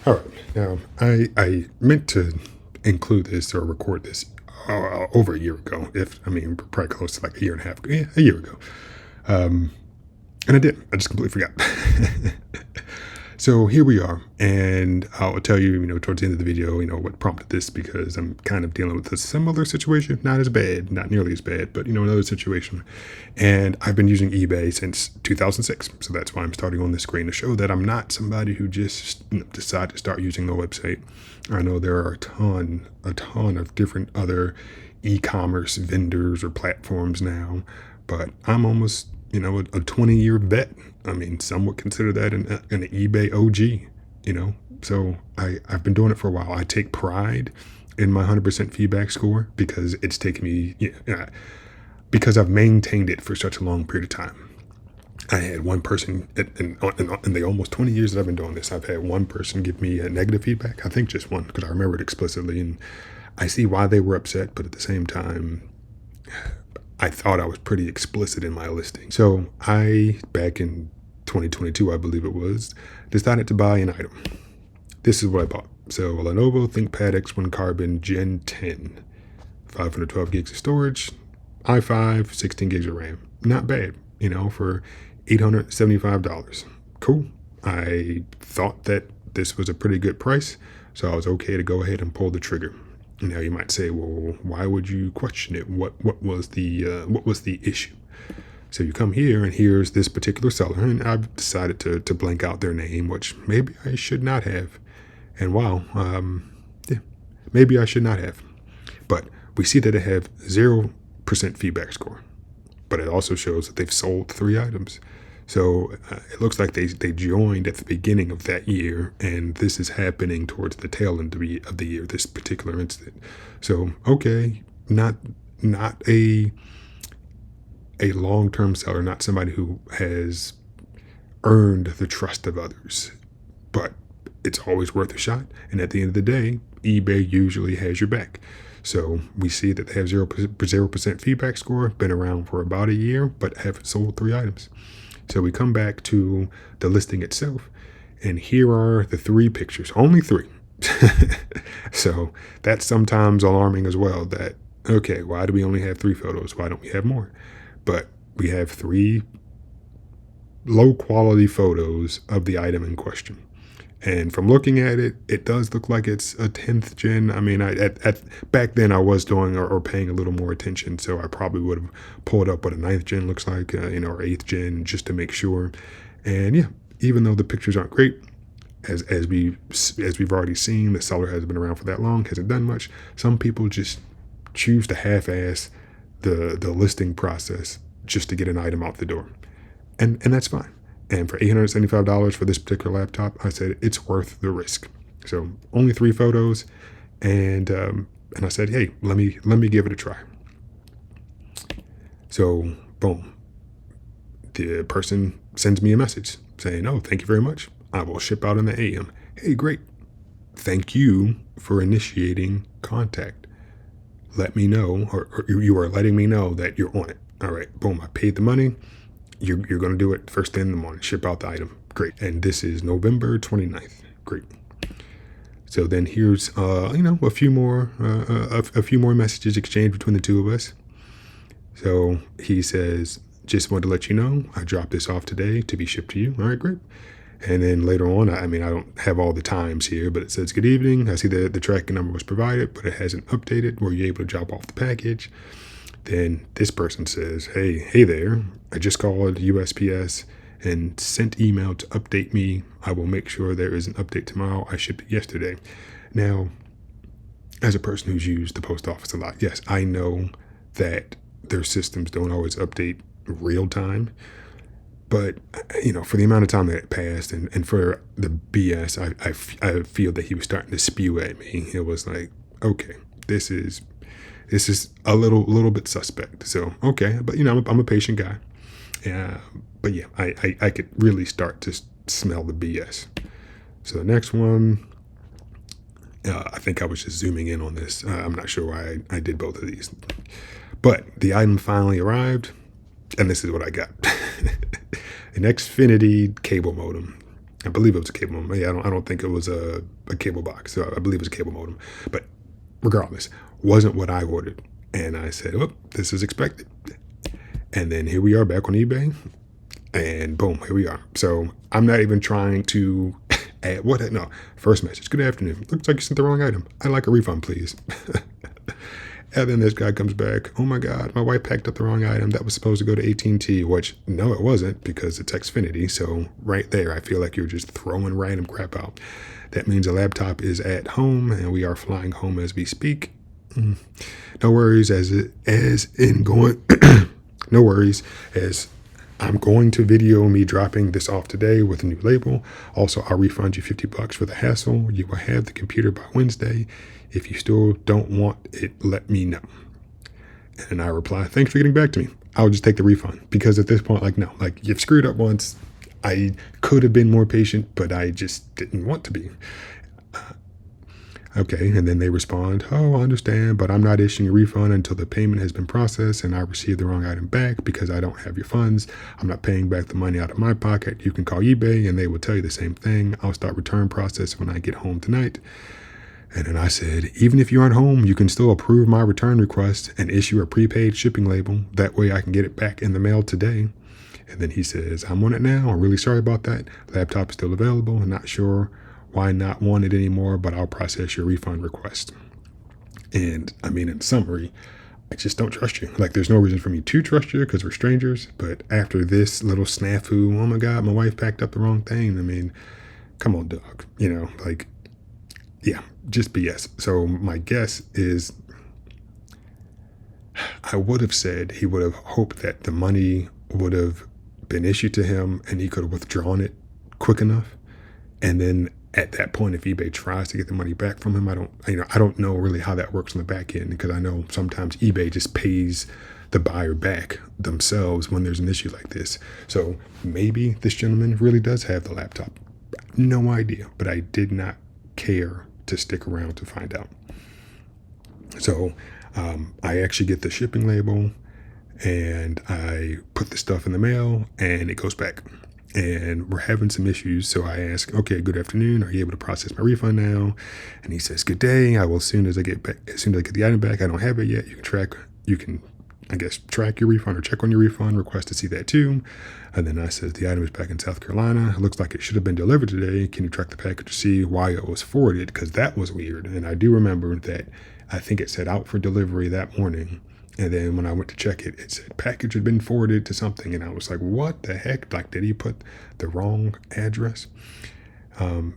All right. Now, I meant to include this or record this over a year ago. Probably close to like a year and a half, yeah, a year ago. Um, and I didn't. I just completely forgot. So here we are, and I'll tell you, towards the end of the video, what prompted this because I'm kind of dealing with a similar situation, not as bad, not nearly as bad, but another situation. And I've been using eBay since 2006, so that's why I'm starting on this screen to show that I'm not somebody who just decided to start using the website. I know there are a ton of different other e-commerce vendors or platforms now, but I'm almost a 20-year vet. I mean, some would consider that an eBay OG, So I've been doing it for a while. I take pride in my 100% feedback score because it's taken me, because I've maintained it for such a long period of time. I had one person in the almost 20 years that I've been doing this, I've had one person give me a negative feedback. I think just one because I remember it explicitly. And I see why they were upset, but at the same time, I thought I was pretty explicit in my listing. So back in 2022, I believe it was, decided to buy an item. This is what I bought. So a Lenovo ThinkPad X1 Carbon Gen 10, 512 gigs of storage, i5, 16 gigs of RAM. Not bad, for $875. Cool. I thought that this was a pretty good price, so I was okay to go ahead and pull the trigger. Now you might say, well, why would you question it? What was the issue? So you come here, and here's this particular seller, and I've decided to blank out their name, which maybe I should not have. And wow, yeah, maybe I should not have. But we see that they have 0% feedback score, but it also shows that they've sold 3 items. So it looks like they joined at the beginning of that year, and this is happening towards the tail end of the year, this particular incident. So, okay, not a long-term seller, not somebody who has earned the trust of others, but it's always worth a shot. And at the end of the day, eBay usually has your back. So we see that they have 0% feedback score, been around for about a year, but have sold 3 items. So we come back to the listing itself, and here are the 3 pictures, only 3. So that's sometimes alarming as well, that, okay, why do we only have 3 photos? Why don't we have more? But we have 3 low quality photos of the item in question. And from looking at it, it does look like it's a 10th gen. I mean, back then I was doing or paying a little more attention, so I probably would have pulled up what a 9th gen looks like, or 8th gen, just to make sure. And yeah, even though the pictures aren't great, as we've already seen, the seller hasn't been around for that long, hasn't done much. Some people just choose to half-ass the listing process just to get an item out the door, and that's fine. And for $875 for this particular laptop, I said it's worth the risk. So only 3 photos, and I said, hey, let me give it a try. So boom, the person sends me a message saying, oh, thank you very much. I will ship out in the AM. Hey, great. Thank you for initiating contact. Let me know, or you are letting me know that you're on it. All right, boom, I paid the money. You're going to do it first thing in the morning, ship out the item. Great. And this is November 29th. Great. So then here's, a few more messages exchanged between the two of us. So he says, just wanted to let you know, I dropped this off today to be shipped to you. All right, great. And then later on, I don't have all the times here, but it says, good evening. I see the tracking number was provided, but it hasn't updated. Were you able to drop off the package? Then this person says, hey there, I just called USPS and sent email to update me. I will make sure there is an update tomorrow. I shipped it yesterday. Now, as a person who's used the post office a lot, yes, I know that their systems don't always update real time. But, for the amount of time that it passed and for the BS, I feel that he was starting to spew at me. It was like, okay, this is a little bit suspect. So, okay, but I'm a patient guy. But yeah, I could really start to smell the BS. So the next one, I think I was just zooming in on this. I'm not sure why I did both of these. But the item finally arrived, and this is what I got. An Xfinity cable modem. I believe it was a cable modem. Yeah, I don't think it was a cable box. So I believe it was a cable modem. But regardless, wasn't what I ordered. And I said, oh, this is expected. And then here we are back on eBay. And boom, here we are. So I'm not even trying to add what? No, first message. Good afternoon. Looks like you sent the wrong item. I'd like a refund, please. And then this guy comes back. Oh my God, my wife packed up the wrong item. That was supposed to go to AT&T, which no, it wasn't because it's Xfinity. So right there, I feel like you're just throwing random crap out. That means the laptop is at home and we are flying home as we speak. No worries no worries as I'm going to video me dropping this off today with a new label. Also, I'll refund you $50 for the hassle. You will have the computer by Wednesday. If you still don't want it, let me know. And I reply, thanks for getting back to me. I'll just take the refund because at this point, no, you've screwed up once. I could have been more patient, but I just didn't want to be. Okay, and then they respond, oh, I understand, but I'm not issuing a refund until the payment has been processed and I received the wrong item back because I don't have your funds. I'm not paying back the money out of my pocket. You can call eBay and they will tell you the same thing. I'll start return process when I get home tonight. And then I said, even if you aren't home, you can still approve my return request and issue a prepaid shipping label. That way I can get it back in the mail today. And then he says, I'm on it now. I'm really sorry about that. Laptop is still available. I'm not sure why not want it anymore, but I'll process your refund request. And I mean, in summary, I just don't trust you. There's no reason for me to trust you because we're strangers. But after this little snafu, oh my God, my wife packed up the wrong thing. I mean, come on, dog. Yeah, just BS. So my guess is I would have said he would have hoped that the money would have been issued to him and he could have withdrawn it quick enough. And then at that point, if eBay tries to get the money back from him, I don't know really how that works on the back end because I know sometimes eBay just pays the buyer back themselves when there's an issue like this. So maybe this gentleman really does have the laptop. No idea, but I did not care to stick around to find out. So I actually get the shipping label and I put the stuff in the mail and it goes back. And we're having some issues. So I ask, okay, good afternoon. Are you able to process my refund now? And he says, good day. I will as soon as I get the item back. I don't have it yet. You can track your refund or check on your refund, request to see that too. And then I says, the item is back in South Carolina. It looks like it should have been delivered today. Can you track the package to see why it was forwarded? Because that was weird. And I do remember that I think it said out for delivery that morning. And then when I went to check it, it said package had been forwarded to something. And I was like, what the heck? Did he put the wrong address? And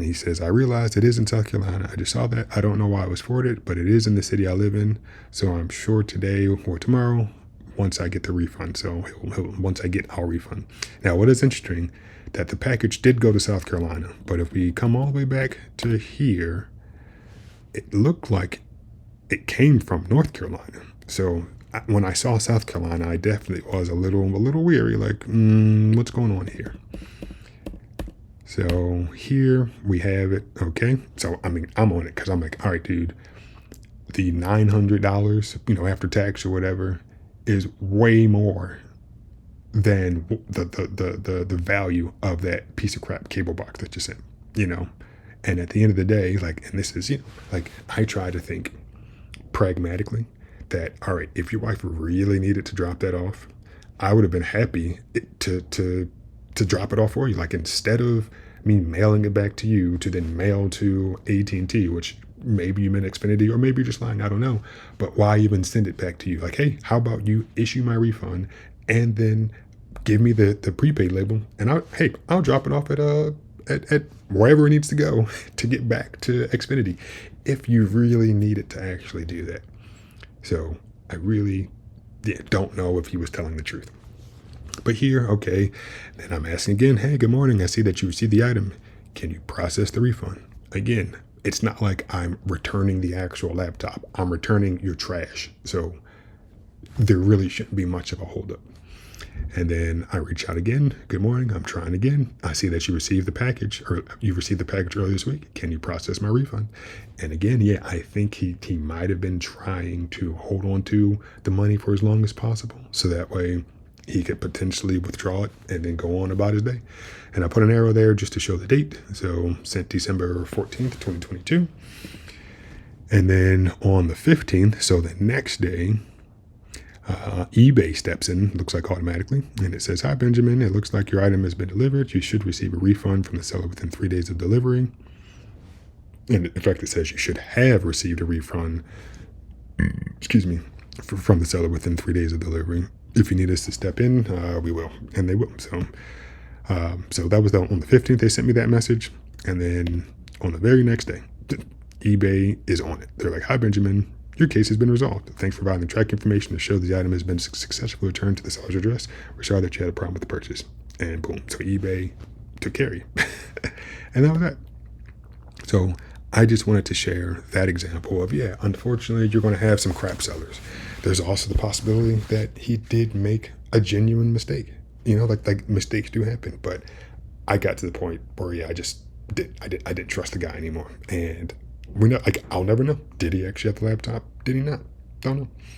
he says, I realized it is in South Carolina. I just saw that. I don't know why it was forwarded, but it is in the city I live in. So I'm sure today or tomorrow, once I get the refund. So once I get our refund. Now, what is interesting, that the package did go to South Carolina. But if we come all the way back to here, it looked like it came from North Carolina. So when I saw South Carolina, I definitely was a little weary, what's going on here? So here we have it. Okay. So, I'm on it because I'm like, all right, dude, the $900, after tax or whatever is way more than the value of that piece of crap cable box that you sent, and at the end of the day, and this is, I try to think pragmatically that, all right, if your wife really needed to drop that off, I would have been happy to drop it off for you. Instead of me mailing it back to you to then mail to AT&T, which maybe you meant Xfinity or maybe you're just lying, I don't know. But why even send it back to you? Hey, how about you issue my refund and then give me the prepaid label and I'll drop it off at wherever it needs to go to get back to Xfinity if you really needed to actually do that. So I really don't know if he was telling the truth. But here, okay, then I'm asking again, hey, good morning. I see that you received the item. Can you process the refund? Again, it's not like I'm returning the actual laptop. I'm returning your trash. So there really shouldn't be much of a holdup. And then I reach out again. Good morning. I'm trying again. I see that you received the package earlier this week. Can you process my refund? And again, I think he might have been trying to hold on to the money for as long as possible. So that way he could potentially withdraw it and then go on about his day. And I put an arrow there just to show the date. So sent December 14th, 2022. And then on the 15th, so the next day, eBay steps in, looks like automatically, and it says, "Hi, Benjamin. It looks like your item has been delivered. You should receive a refund from the seller within 3 days of delivery." And in fact, it says you should have received a refund, excuse me, from the seller within 3 days of delivery. If you need us to step in, we will, and they will. So that was on the 15th. They sent me that message, and then on the very next day, eBay is on it. They're like, "Hi, Benjamin. Your case has been resolved. Thanks for providing the track information to show the item has been successfully returned to the seller's address. We're sorry that you had a problem with the purchase." And boom. So eBay took care of you. And that was that. So I just wanted to share that example of, yeah, unfortunately, you're going to have some crap sellers. There's also the possibility that he did make a genuine mistake. Like mistakes do happen. But I got to the point where, yeah, I didn't trust the guy anymore. And I'll never know. Did he actually have the laptop? Did he not? Don't know.